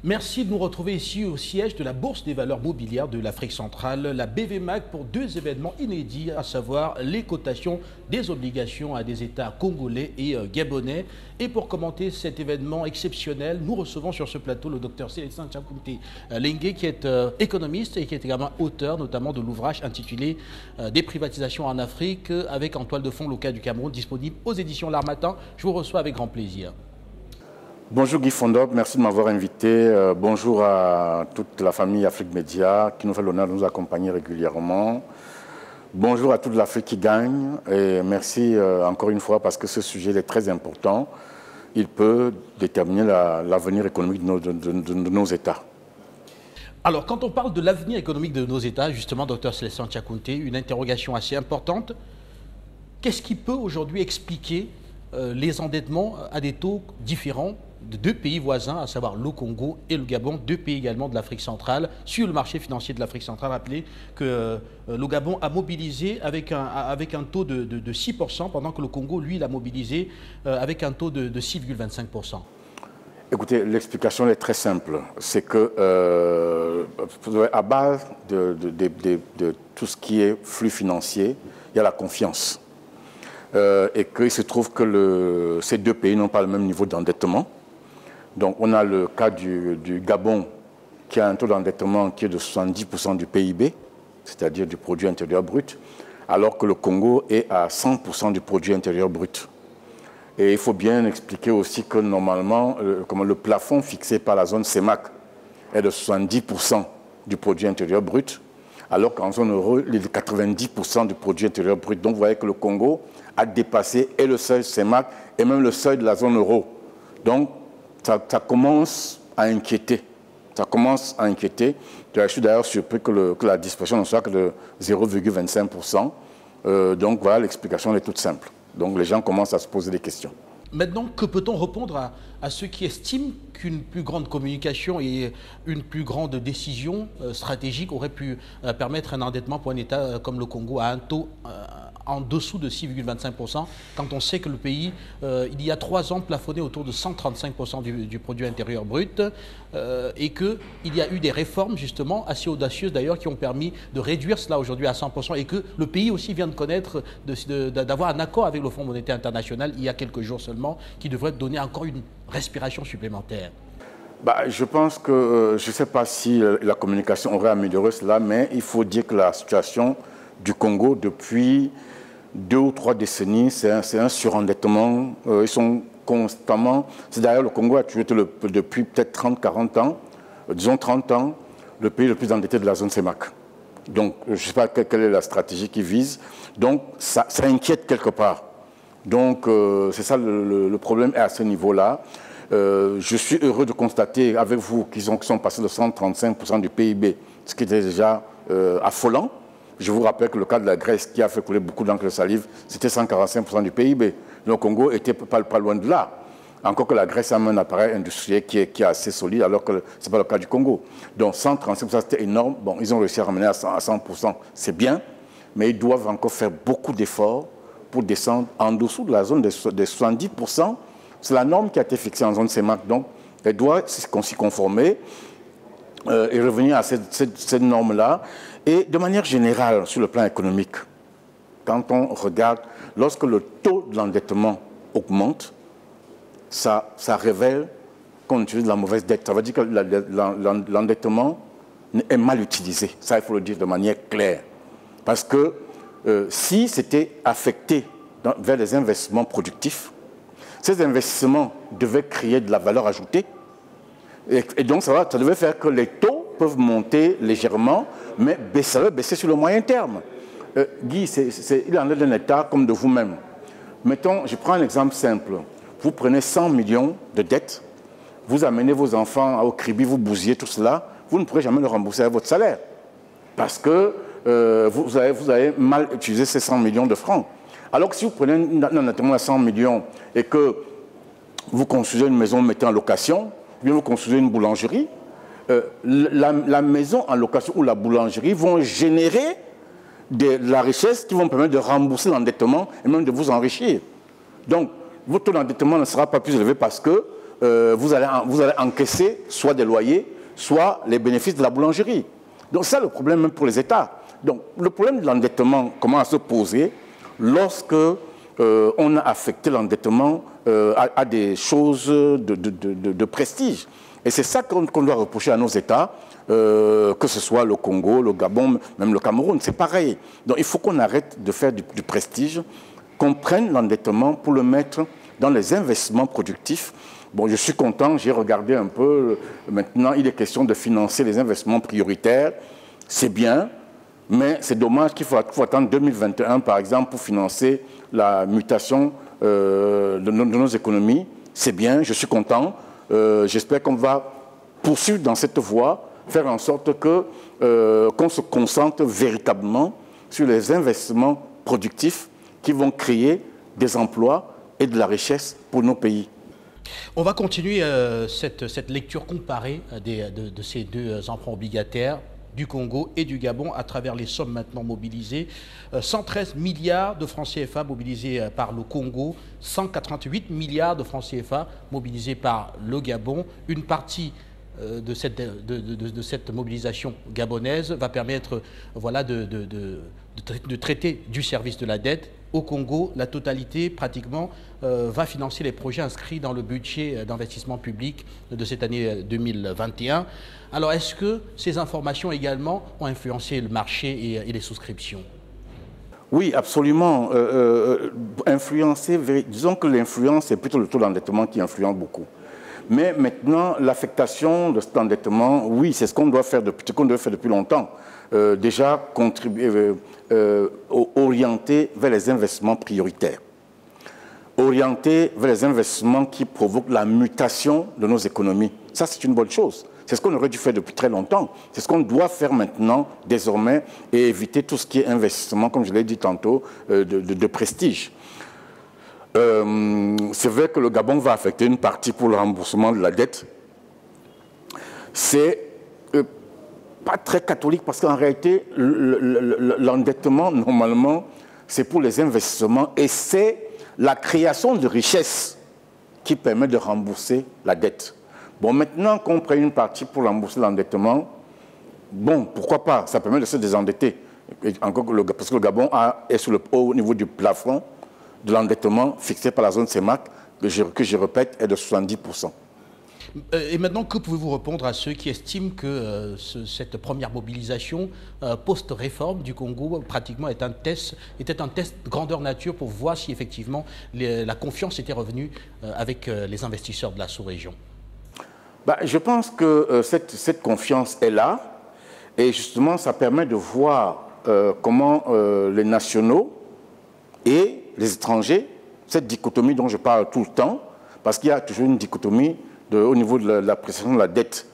Merci de nous retrouver ici au siège de la Bourse des valeurs mobilières de l'Afrique centrale, la BVMAC, pour deux événements inédits, à savoir les cotations des obligations à des États congolais et gabonais. Et pour commenter cet événement exceptionnel, nous recevons sur ce plateau le docteur Célestin Tchakounté Lengue, qui est économiste et qui est également auteur notamment de l'ouvrage intitulé Des privatisations en Afrique, avec en toile de fond le cas du Cameroun, disponible aux éditions L'Harmattan. Je vous reçois avec grand plaisir. Bonjour Guy Fondop, merci de m'avoir invité. Bonjour à toute la famille Afrique Média qui nous fait l'honneur de nous accompagner régulièrement. Bonjour à toute l'Afrique qui gagne et merci encore une fois parce que ce sujet est très important. Il peut déterminer l'avenir économique de nos États. Alors, quand on parle de l'avenir économique de nos États, justement, docteur Célestin Tchakounté, une interrogation assez importante. Qu'est-ce qui peut aujourd'hui expliquer les endettements à des taux différents de deux pays voisins, à savoir le Congo et le Gabon, deux pays également de l'Afrique centrale, sur le marché financier de l'Afrique centrale? Rappelez que le Gabon a mobilisé avec un taux de 6%, pendant que le Congo, lui, l'a mobilisé avec un taux de 6,25%. Écoutez, l'explication est très simple. C'est que à base de tout ce qui est flux financier, il y a la confiance. Et qu'il se trouve que ces deux pays n'ont pas le même niveau d'endettement. Donc on a le cas du Gabon qui a un taux d'endettement qui est de 70% du PIB, c'est-à-dire du produit intérieur brut, alors que le Congo est à 100% du produit intérieur brut. Et il faut bien expliquer aussi que normalement, le plafond fixé par la zone CEMAC est de 70% du produit intérieur brut, alors qu'en zone euro, il est de 90% du produit intérieur brut. Donc vous voyez que le Congo a dépassé et le seuil CEMAC et même le seuil de la zone euro. Donc ça commence à inquiéter. Ça commence à inquiéter. Je suis d'ailleurs surpris que la dispersion ne soit que de 0,25%. Donc voilà, l'explication est toute simple. Donc les gens commencent à se poser des questions. Maintenant, que peut-on répondre à ceux qui estiment qu'une plus grande communication et une plus grande décision stratégique aurait pu permettre un endettement pour un État comme le Congo à un taux en dessous de 6,25%, quand on sait que le pays, il y a 3 ans, plafonnait autour de 135% du produit intérieur brut, et qu'il y a eu des réformes, justement, assez audacieuses d'ailleurs, qui ont permis de réduire cela aujourd'hui à 100%, et que le pays aussi vient de connaître, d'avoir un accord avec le Fonds monétaire international, il y a quelques jours seulement, qui devrait donner encore une respiration supplémentaire. Je pense que, je ne sais pas si la communication aurait amélioré cela, mais il faut dire que la situation du Congo, depuis 2 ou 3 décennies, c'est un surendettement. Ils sont constamment... C'est d'ailleurs le Congo a toujours été depuis peut-être 30-40 ans, disons 30 ans, le pays le plus endetté de la zone CEMAC. Donc, je ne sais pas quelle est la stratégie qu'ils visent. Donc, ça inquiète quelque part. Donc, c'est ça le problème est à ce niveau-là. Je suis heureux de constater avec vous qu'ils sont passés de 135% du PIB, ce qui était déjà affolant. Je vous rappelle que le cas de la Grèce, qui a fait couler beaucoup d'encre de salive, c'était 145% du PIB. Le Congo était pas loin de là. Encore que la Grèce a un appareil industriel qui est assez solide, alors que ce n'est pas le cas du Congo. Donc 135%, c'était énorme. Bon, ils ont réussi à ramener à 100%, c'est bien, mais ils doivent encore faire beaucoup d'efforts pour descendre en dessous de la zone des 70%. C'est la norme qui a été fixée en zone CEMAC. Donc, elle doit s'y conformer et revenir à cette norme-là. Et de manière générale, sur le plan économique, quand on regarde, lorsque le taux de l'endettement augmente, ça révèle qu'on utilise la mauvaise dette. Ça veut dire que l'endettement est mal utilisé. Ça, il faut le dire de manière claire. Parce que si c'était affecté vers des investissements productifs, ces investissements devaient créer de la valeur ajoutée. Et donc, ça devait faire que les taux peuvent monter légèrement, mais ça va baisser sur le moyen terme. Guy, il en est d'un État comme de vous-même. Mettons, je prends un exemple simple. Vous prenez 100 millions de dettes, vous amenez vos enfants au crédit, vous bousillez tout cela, vous ne pourrez jamais le rembourser avec votre salaire. Parce que vous avez mal utilisé ces 100 millions de francs. Alors que si vous prenez un endettement à 100 millions et que vous construisez une maison, mettez en location, ou bien vous construisez une boulangerie, la maison en location ou la boulangerie vont générer de la richesse qui vont permettre de rembourser l'endettement et même de vous enrichir. Donc, votre taux d'endettement ne sera pas plus élevé parce que vous allez encaisser soit des loyers, soit les bénéfices de la boulangerie. Donc c'est ça le problème même pour les États. Donc le problème de l'endettement commence à se poser lorsque on a affecté l'endettement à des choses de prestige. Et c'est ça qu'on doit reprocher à nos États, que ce soit le Congo, le Gabon, même le Cameroun, c'est pareil. Donc il faut qu'on arrête de faire du prestige, qu'on prenne l'endettement pour le mettre dans les investissements productifs. Bon, je suis content, j'ai regardé un peu, maintenant il est question de financer les investissements prioritaires, c'est bien, mais c'est dommage qu'il faut attendre 2021 par exemple pour financer la mutation de nos économies. C'est bien, je suis content. J'espère qu'on va poursuivre dans cette voie, faire en sorte qu'on se concentre véritablement sur les investissements productifs qui vont créer des emplois et de la richesse pour nos pays. On va continuer cette lecture comparée de ces deux emprunts obligataires du Congo et du Gabon à travers les sommes maintenant mobilisées. 113 milliards de francs CFA mobilisés par le Congo, 188 milliards de francs CFA mobilisés par le Gabon. Une partie de cette mobilisation gabonaise va permettre voilà, de traiter du service de la dette. Au Congo, la totalité, pratiquement, va financer les projets inscrits dans le budget d'investissement public de cette année 2021. Alors, est-ce que ces informations également ont influencé le marché et les souscriptions? Oui, absolument. Disons que l'influence, c'est plutôt le taux d'endettement qui influence beaucoup. Mais maintenant, l'affectation de cet endettement, oui, c'est ce qu'on doit faire depuis longtemps. Déjà, orienter vers les investissements prioritaires. Orienter vers les investissements qui provoquent la mutation de nos économies. Ça, c'est une bonne chose. C'est ce qu'on aurait dû faire depuis très longtemps. C'est ce qu'on doit faire maintenant, désormais, et éviter tout ce qui est investissement, comme je l'ai dit tantôt, de prestige. C'est vrai que le Gabon va affecter une partie pour le remboursement de la dette. C'est pas très catholique parce qu'en réalité, l'endettement, normalement, c'est pour les investissements et c'est la création de richesses qui permet de rembourser la dette. Bon, maintenant qu'on prenne une partie pour rembourser l'endettement, bon, pourquoi pas, ça permet de se désendetter. Et encore parce que le Gabon est au niveau du plafond de l'endettement fixé par la zone CEMAC, que je répète, est de 70%. Et maintenant, que pouvez-vous répondre à ceux qui estiment que cette première mobilisation post-réforme du Congo, pratiquement, était un test grandeur nature pour voir si effectivement la confiance était revenue avec les investisseurs de la sous-région? Je pense que cette confiance est là, et justement, ça permet de voir comment les nationaux et les étrangers, cette dichotomie dont je parle tout le temps, parce qu'il y a toujours une dichotomie au niveau de l'appréciation de la dette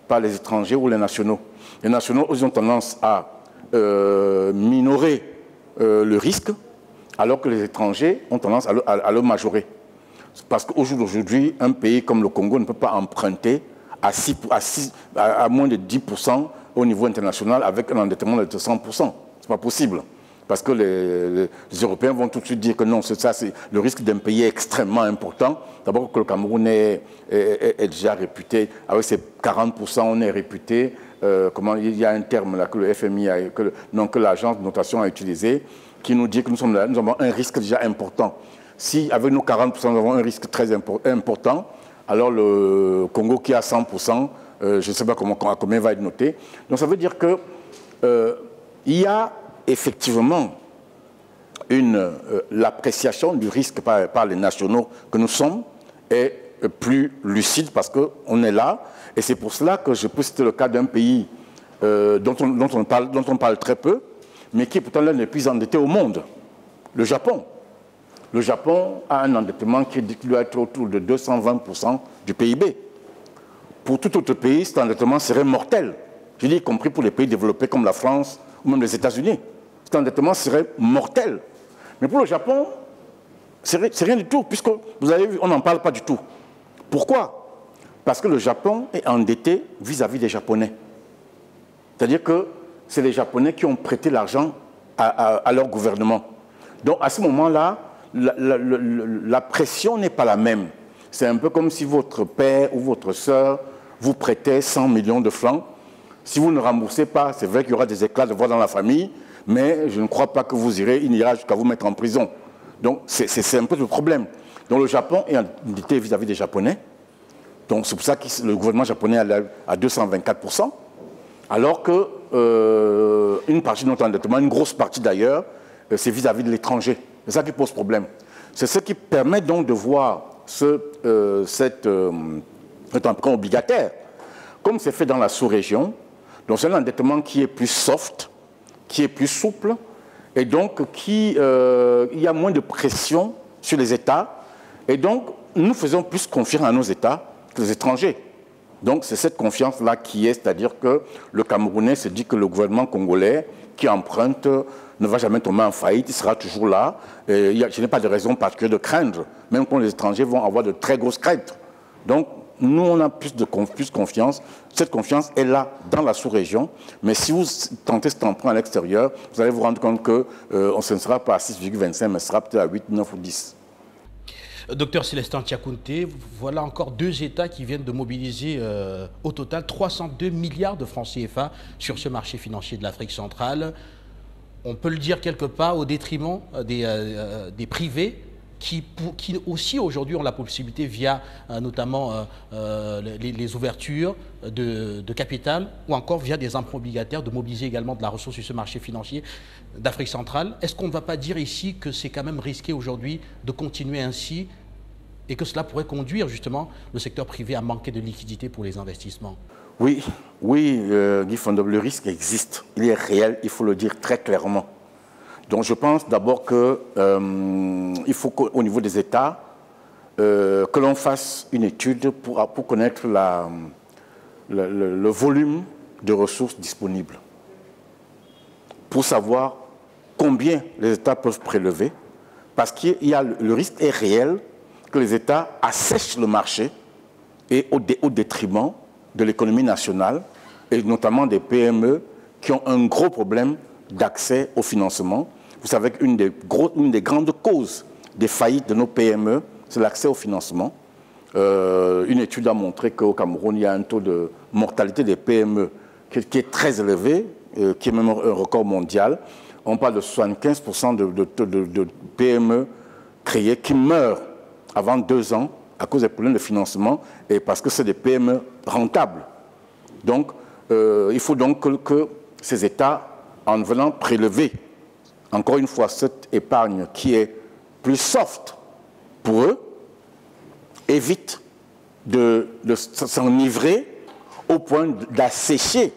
par les étrangers ou les nationaux. Les nationaux, ils ont tendance à minorer le risque, alors que les étrangers ont tendance à le majorer. Parce qu'au jour d'aujourd'hui, un pays comme le Congo ne peut pas emprunter à moins de 10% au niveau international avec un endettement de 100%. Ce n'est pas possible. Parce que les Européens vont tout de suite dire que non, le risque d'un pays est extrêmement important. D'abord que le Cameroun est déjà réputé, avec ses 40%, on est réputé, il y a un terme là que le FMI, que l'agence de notation a utilisé, qui nous dit que nous avons un risque déjà important. Si avec nos 40%, nous avons un risque très important, alors le Congo qui a 100%, je ne sais pas combien va être noté. Donc ça veut dire que il y a effectivement l'appréciation du risque par les nationaux que nous sommes est plus lucide parce qu'on est là. Et c'est pour cela que je peux citer le cas d'un pays dont on parle très peu, mais qui est pourtant l'un des plus endettés au monde, le Japon. Le Japon a un endettement qui doit être autour de 220% du PIB. Pour tout autre pays, cet endettement serait mortel. Je dis y compris pour les pays développés comme la France ou même les États-Unis. Cet endettement serait mortel. Mais pour le Japon, c'est rien du tout, puisque vous avez vu, on n'en parle pas du tout. Pourquoi? Parce que le Japon est endetté vis-à-vis des Japonais. C'est-à-dire que c'est les Japonais qui ont prêté l'argent à leur gouvernement. Donc à ce moment-là, la pression n'est pas la même. C'est un peu comme si votre père ou votre sœur vous prêtait 100 millions de francs. Si vous ne remboursez pas, c'est vrai qu'il y aura des éclats de voix dans la famille, mais je ne crois pas que vous irez, il n'ira jusqu'à vous mettre en prison. Donc c'est un peu le problème. Donc le Japon est endetté vis-à-vis des Japonais. Donc c'est pour ça que le gouvernement japonais est à 224%, alors que une partie de notre endettement, une grosse partie d'ailleurs, c'est vis-à-vis de l'étranger. C'est ça qui pose problème. C'est ce qui permet donc de voir cet emprunt obligataire, comme c'est fait dans la sous-région. Donc c'est un endettement qui est plus soft, qui est plus souple, et donc il y a moins de pression sur les États. Et donc nous faisons plus confiance à nos États que les étrangers. Donc c'est cette confiance-là qui est, c'est-à-dire que le Camerounais se dit que le gouvernement congolais qui emprunte ne va jamais tomber en faillite, il sera toujours là. Je n'ai pas de raison particulière de craindre, même quand les étrangers vont avoir de très grosses craintes. Donc nous, on a plus confiance. Cette confiance est là, dans la sous-région. Mais si vous tentez cet emprunt à l'extérieur, vous allez vous rendre compte que ce ne sera pas à 6,25, mais ce sera peut-être à 8, 9 ou 10. Docteur Célestin Tiakounté, voilà encore 2 États qui viennent de mobiliser au total 302 milliards de francs CFA sur ce marché financier de l'Afrique centrale. On peut le dire quelque part au détriment des privés qui aussi aujourd'hui ont la possibilité, via notamment les ouvertures de capital ou encore via des emprunts obligataires, de mobiliser également de la ressource sur ce marché financier d'Afrique centrale. Est-ce qu'on ne va pas dire ici que c'est quand même risqué aujourd'hui de continuer ainsi et que cela pourrait conduire justement le secteur privé à manquer de liquidité pour les investissements? Oui, Guy Fondop, le risque existe. Il est réel, il faut le dire très clairement. Donc je pense d'abord qu'il faut qu'au niveau des États, que l'on fasse une étude pour connaître le volume de ressources disponibles, pour savoir combien les États peuvent prélever, parce qu'il y a le risque est réel que les États assèchent le marché et au détriment de l'économie nationale, et notamment des PME qui ont un gros problème d'accès au financement. Vous savez qu'une des grandes causes des faillites de nos PME, c'est l'accès au financement. Une étude a montré qu'au Cameroun, il y a un taux de mortalité des PME qui est très élevé, qui est même un record mondial. On parle de 75% de PME créées qui meurent avant 2 ans à cause des problèmes de financement et parce que c'est des PME rentables. Donc, il faut donc que ces États, en venant prélever, encore une fois, cette épargne qui est plus soft pour eux, évite de s'enivrer au point d'assécher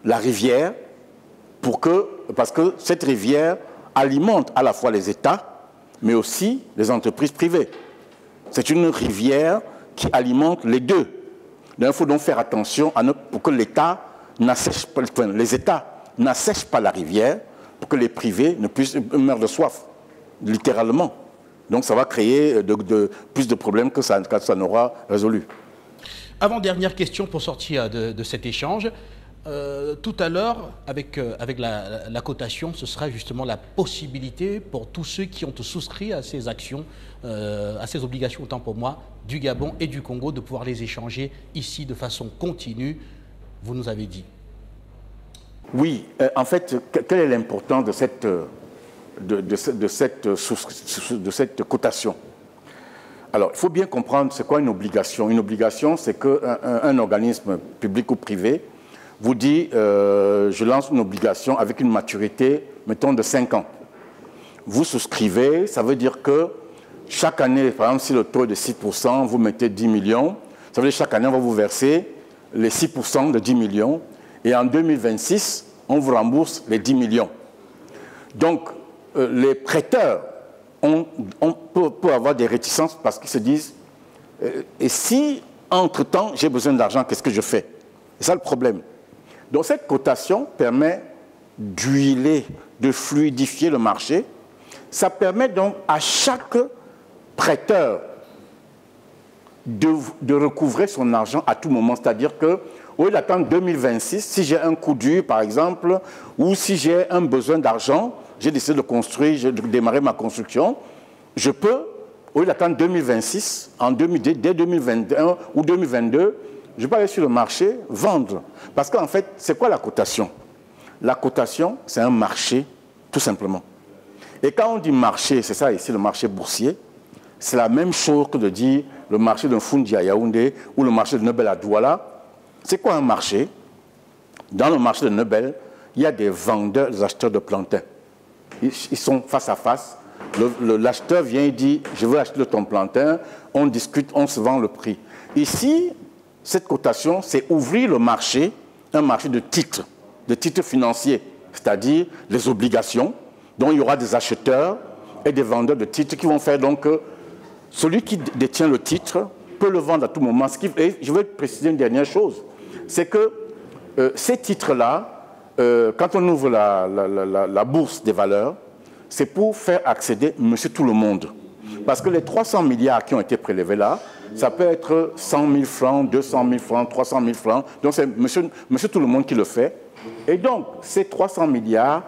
la rivière parce que cette rivière alimente à la fois les États, mais aussi les entreprises privées. C'est une rivière qui alimente les deux. Donc, il faut donc faire attention pour que l'État n'assèche pas, les États n'assèchent pas la rivière, pour que les privés ne puissent mourir de soif, littéralement. Donc ça va créer plus de problèmes que ça n'aura résolu. Avant-dernière question pour sortir de cet échange. Tout à l'heure, avec la cotation, ce sera justement la possibilité pour tous ceux qui ont souscrit à ces actions, à ces obligations, autant pour moi, du Gabon et du Congo, de pouvoir les échanger ici de façon continue, vous nous avez dit. Oui, en fait, quelle est l'importance de cette cotation? Alors, il faut bien comprendre c'est quoi une obligation. Une obligation, c'est qu'un organisme public ou privé vous dit je lance une obligation avec une maturité, mettons, de 5 ans. Vous souscrivez, ça veut dire que chaque année, par exemple, si le taux est de 6%, vous mettez 10 millions, ça veut dire que chaque année, on va vous verser les 6% de 10 millions. Et en 2026, on vous rembourse les 10 millions. Donc, les prêteurs peuvent avoir des réticences parce qu'ils se disent et si, entre-temps, j'ai besoin d'argent, qu'est-ce que je fais? C'est ça le problème. Donc, cette cotation permet d'huiler, de fluidifier le marché. Ça permet donc à chaque prêteur de recouvrer son argent à tout moment. C'est-à-dire que au lieu d'attendre 2026, si j'ai un coup dur, par exemple, ou si j'ai un besoin d'argent, j'ai décidé de construire, de démarrer ma construction, je peux au lieu d'attendre 2026, dès 2021 ou 2022, je peux aller sur le marché, vendre. Parce qu'en fait, c'est quoi la cotation? La cotation, c'est un marché, tout simplement. Et quand on dit marché, c'est ça ici, le marché boursier, c'est la même chose que de dire le marché de Fundia à Yaoundé ou le marché de Nebel à Douala. C'est quoi un marché? Dans le marché de Nebel, il y a des vendeurs, des acheteurs de plantains. Ils sont face à face. L'acheteur vient et dit « Je veux acheter de ton plantain ». On discute, on se vend le prix. Ici, cette cotation, c'est ouvrir le marché, un marché de titres financiers, c'est-à-dire les obligations, dont il y aura des acheteurs et des vendeurs de titres qui vont faire donc celui qui détient le titre peut le vendre à tout moment. Et je veux préciser une dernière chose, c'est que ces titres-là, quand on ouvre la bourse des valeurs, c'est pour faire accéder monsieur tout le monde. Parce que les 300 milliards qui ont été prélevés là, ça peut être 100 000 francs, 200 000 francs, 300 000 francs. Donc c'est monsieur tout le monde qui le fait. Et donc, ces 300 milliards,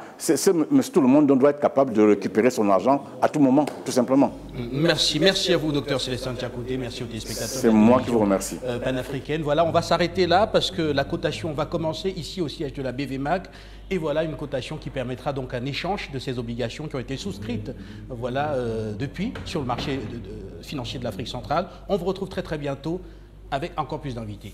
monsieur tout le monde doit être capable de récupérer son argent à tout moment, tout simplement. Merci. Merci à vous, docteur Célestin Tiakoudé. Merci aux téléspectateurs. C'est moi qui vous remercie. Panafricaine. Voilà, on va s'arrêter là parce que la cotation va commencer ici au siège de la BVMAG. Et voilà une cotation qui permettra donc un échange de ces obligations qui ont été souscrites depuis sur le marché financier de l'Afrique centrale. On vous retrouve très très bientôt avec encore plus d'invités.